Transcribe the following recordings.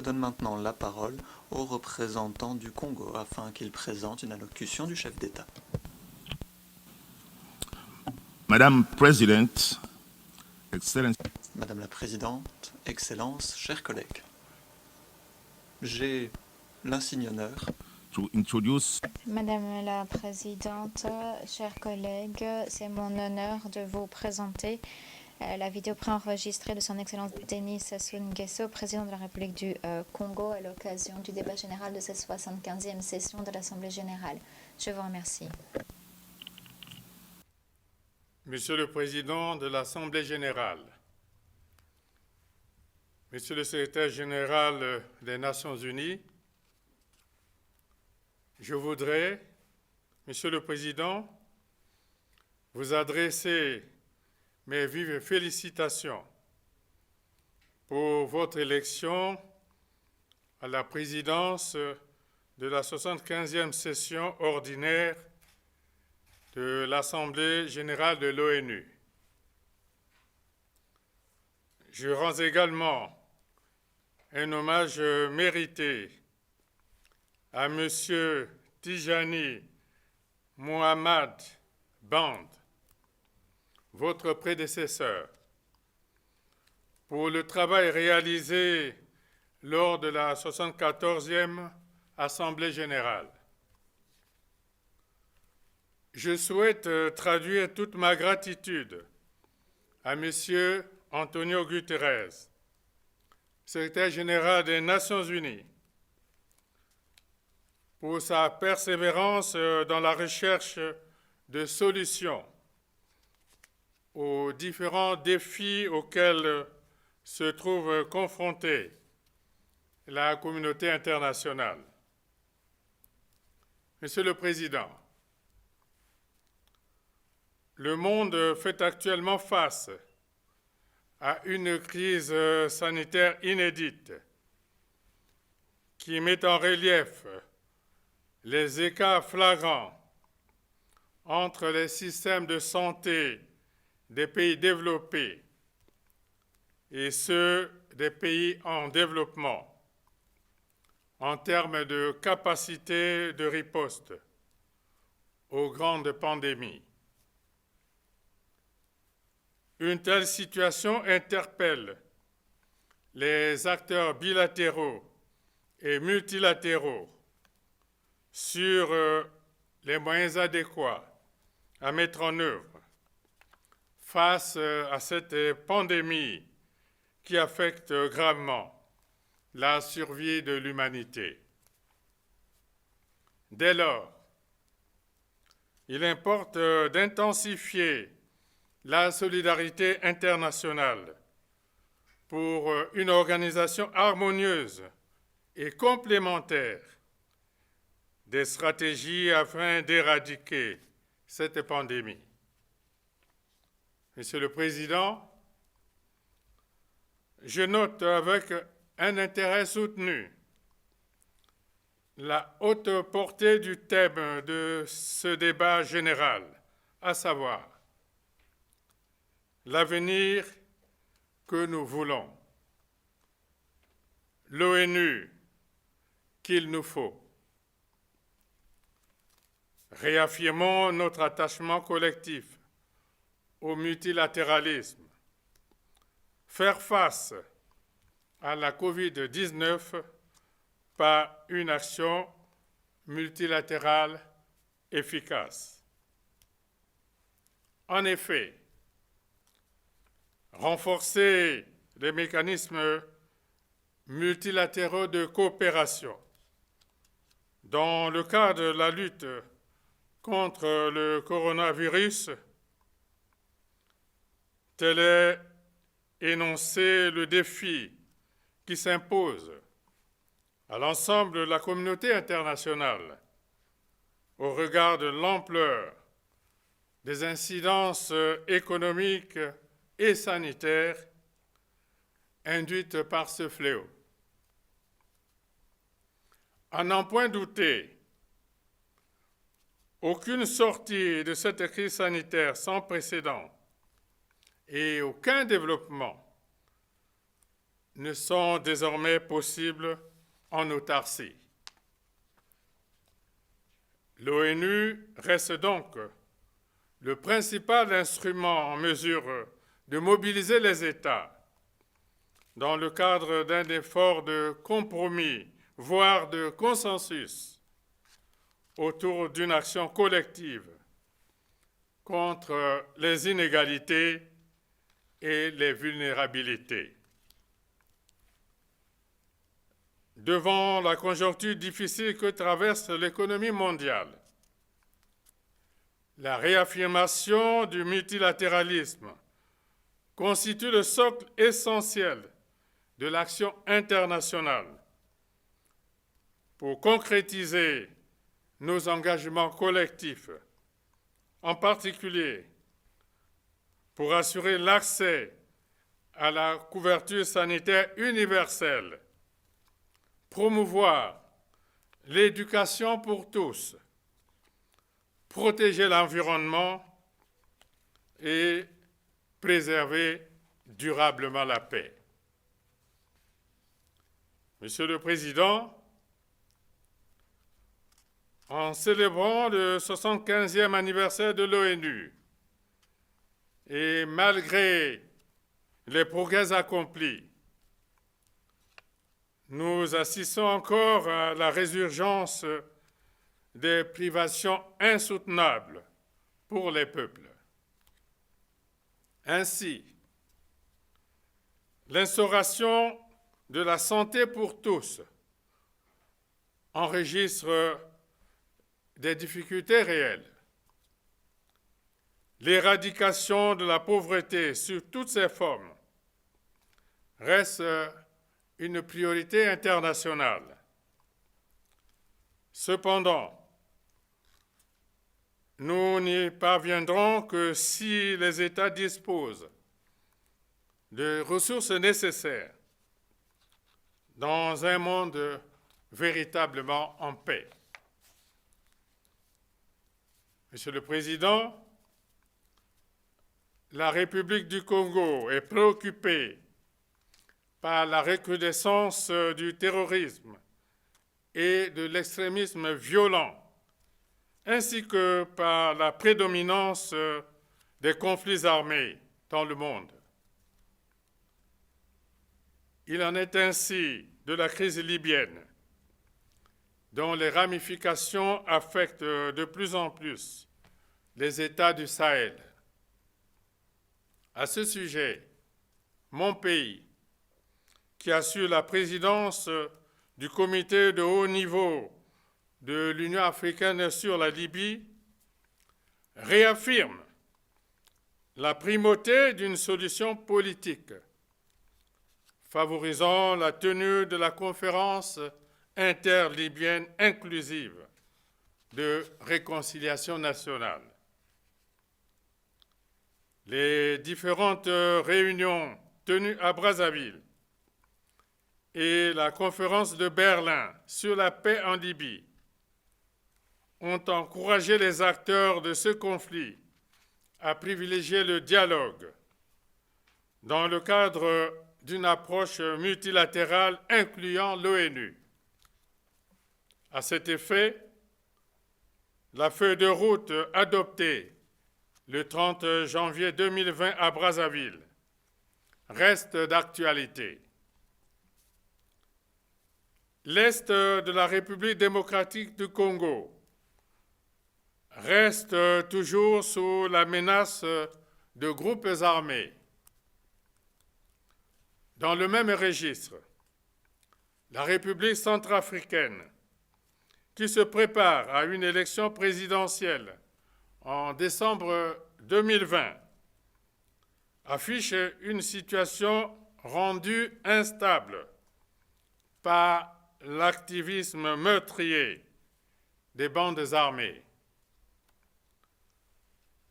donne maintenant la parole au représentant du Congo afin qu'il présente une allocution du chef d'État. Madame President, Excellency. Madame la Présidente, Excellences, chers collègues, j'ai l'insigne honneur To introduce Madame la Présidente, chers collègues, c'est mon honneur de vous présenter la vidéo préenregistrée de Son Excellence Denis Sassou Nguesso, président de la République du Congo, à l'occasion du débat général de cette 75e session de l'Assemblée générale. Je vous remercie. Monsieur le Président de l'Assemblée générale, Monsieur le Secrétaire général des Nations unies, je voudrais, Monsieur le Président, vous adresser mes vives félicitations pour votre élection à la présidence de la 75e session ordinaire de l'Assemblée générale de l'ONU. Je rends également un hommage mérité à M. Tijani Mohamed Band, votre prédécesseur, pour le travail réalisé lors de la 74e Assemblée générale. Je souhaite traduire toute ma gratitude à M. Antonio Guterres, secrétaire général des Nations unies, pour sa persévérance dans la recherche de solutions aux différents défis auxquels se trouve confrontée la communauté internationale. Monsieur le Président, le monde fait actuellement face à une crise sanitaire inédite qui met en relief les écarts flagrants entre les systèmes de santé des pays développés et ceux des pays en développement en termes de capacité de riposte aux grandes pandémies. Une telle situation interpelle les acteurs bilatéraux et multilatéraux sur les moyens adéquats à mettre en œuvre face à cette pandémie qui affecte gravement la survie de l'humanité. Dès lors, il importe d'intensifier la solidarité internationale pour une organisation harmonieuse et complémentaire des stratégies afin d'éradiquer cette pandémie. Monsieur le Président, je note avec un intérêt soutenu la haute portée du thème de ce débat général, à savoir l'avenir que nous voulons, l'ONU qu'il nous faut. Réaffirmons notre attachement collectif au multilatéralisme. Faire face à la COVID-19 par une action multilatérale efficace. En effet, renforcer les mécanismes multilatéraux de coopération dans le cadre de la lutte contre le coronavirus, tel est énoncé le défi qui s'impose à l'ensemble de la communauté internationale au regard de l'ampleur des incidences économiques et sanitaires induites par ce fléau. À n'en point douter, aucune sortie de cette crise sanitaire sans précédent et aucun développement ne sont désormais possibles en autarcie. L'ONU reste donc le principal instrument en mesure de mobiliser les États dans le cadre d'un effort de compromis, voire de consensus, autour d'une action collective contre les inégalités et les vulnérabilités. Devant la conjoncture difficile que traverse l'économie mondiale, la réaffirmation du multilatéralisme constitue le socle essentiel de l'action internationale pour concrétiser nos engagements collectifs, en particulier pour assurer l'accès à la couverture sanitaire universelle, promouvoir l'éducation pour tous, protéger l'environnement et préserver durablement la paix. Monsieur le Président, en célébrant le 75e anniversaire de l'ONU et malgré les progrès accomplis, nous assistons encore à la résurgence des privations insoutenables pour les peuples. Ainsi, l'instauration de la santé pour tous enregistre des difficultés réelles. L'éradication de la pauvreté sous toutes ses formes reste une priorité internationale. Cependant, nous n'y parviendrons que si les États disposent de ressources nécessaires dans un monde véritablement en paix. Monsieur le Président, la République du Congo est préoccupée par la recrudescence du terrorisme et de l'extrémisme violent, ainsi que par la prédominance des conflits armés dans le monde. Il en est ainsi de la crise libyenne, dont les ramifications affectent de plus en plus les États du Sahel. À ce sujet, mon pays, qui assure la présidence du comité de haut niveau de l'Union africaine sur la Libye, réaffirme la primauté d'une solution politique favorisant la tenue de la conférence interlibyenne inclusive de réconciliation nationale. Les différentes réunions tenues à Brazzaville et la conférence de Berlin sur la paix en Libye ont encouragé les acteurs de ce conflit à privilégier le dialogue dans le cadre d'une approche multilatérale incluant l'ONU. À cet effet, la feuille de route adoptée le 30 janvier 2020 à Brazzaville reste d'actualité. L'Est de la République démocratique du Congo reste toujours sous la menace de groupes armés. Dans le même registre, la République centrafricaine, qui se prépare à une élection présidentielle en décembre 2020, affiche une situation rendue instable par l'activisme meurtrier des bandes armées.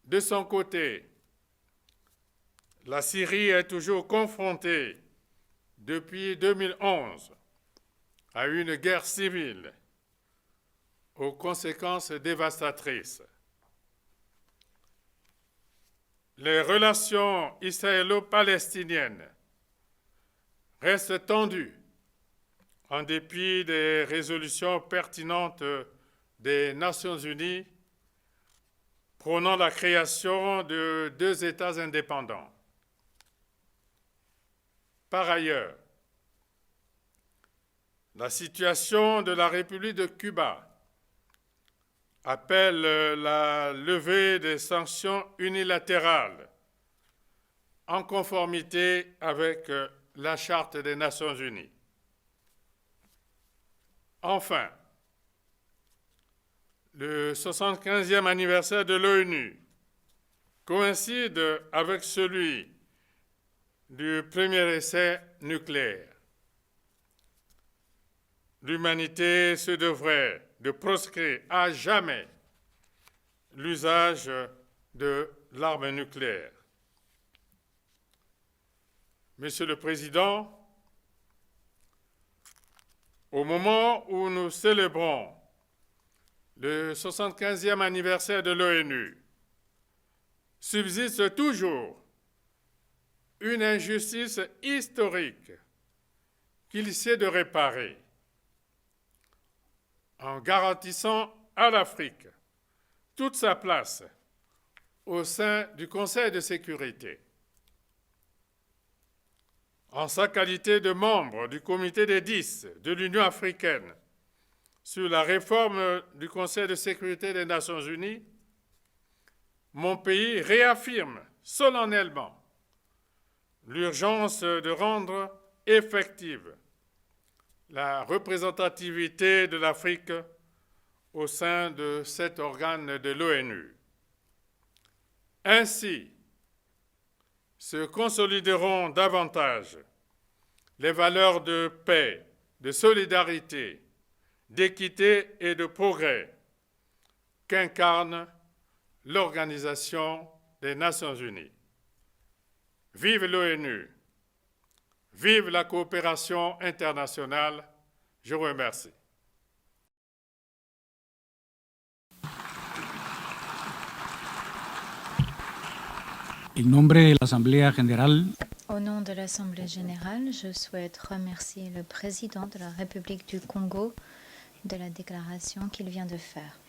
De son côté, la Syrie est toujours confrontée depuis 2011 à une guerre civile aux conséquences dévastatrices. Les relations israélo-palestiniennes reste tendue en dépit des résolutions pertinentes des Nations Unies prônant la création de 2 États indépendants. Par ailleurs, la situation de la République de Cuba appelle la levée des sanctions unilatérales en conformité avec la Charte des Nations Unies. Enfin, le 75e anniversaire de l'ONU coïncide avec celui du premier essai nucléaire. L'humanité se devrait de proscrire à jamais l'usage de l'arme nucléaire. Monsieur le Président, au moment où nous célébrons le 75e anniversaire de l'ONU, subsiste toujours une injustice historique qu'il essaie de réparer en garantissant à l'Afrique toute sa place au sein du Conseil de sécurité. En sa qualité de membre du Comité des 10 de l'Union africaine sur la réforme du Conseil de sécurité des Nations Unies, mon pays réaffirme solennellement l'urgence de rendre effective la représentativité de l'Afrique au sein de cet organe de l'ONU. Ainsi, se consolideront davantage les valeurs de paix, de solidarité, d'équité et de progrès qu'incarne l'Organisation des Nations Unies. Vive l'ONU, vive la coopération internationale. Je vous remercie. En nombre de l'Assemblée générale, Au nom de l'Assemblée générale, je souhaite remercier le président de la République du Congo de la déclaration qu'il vient de faire.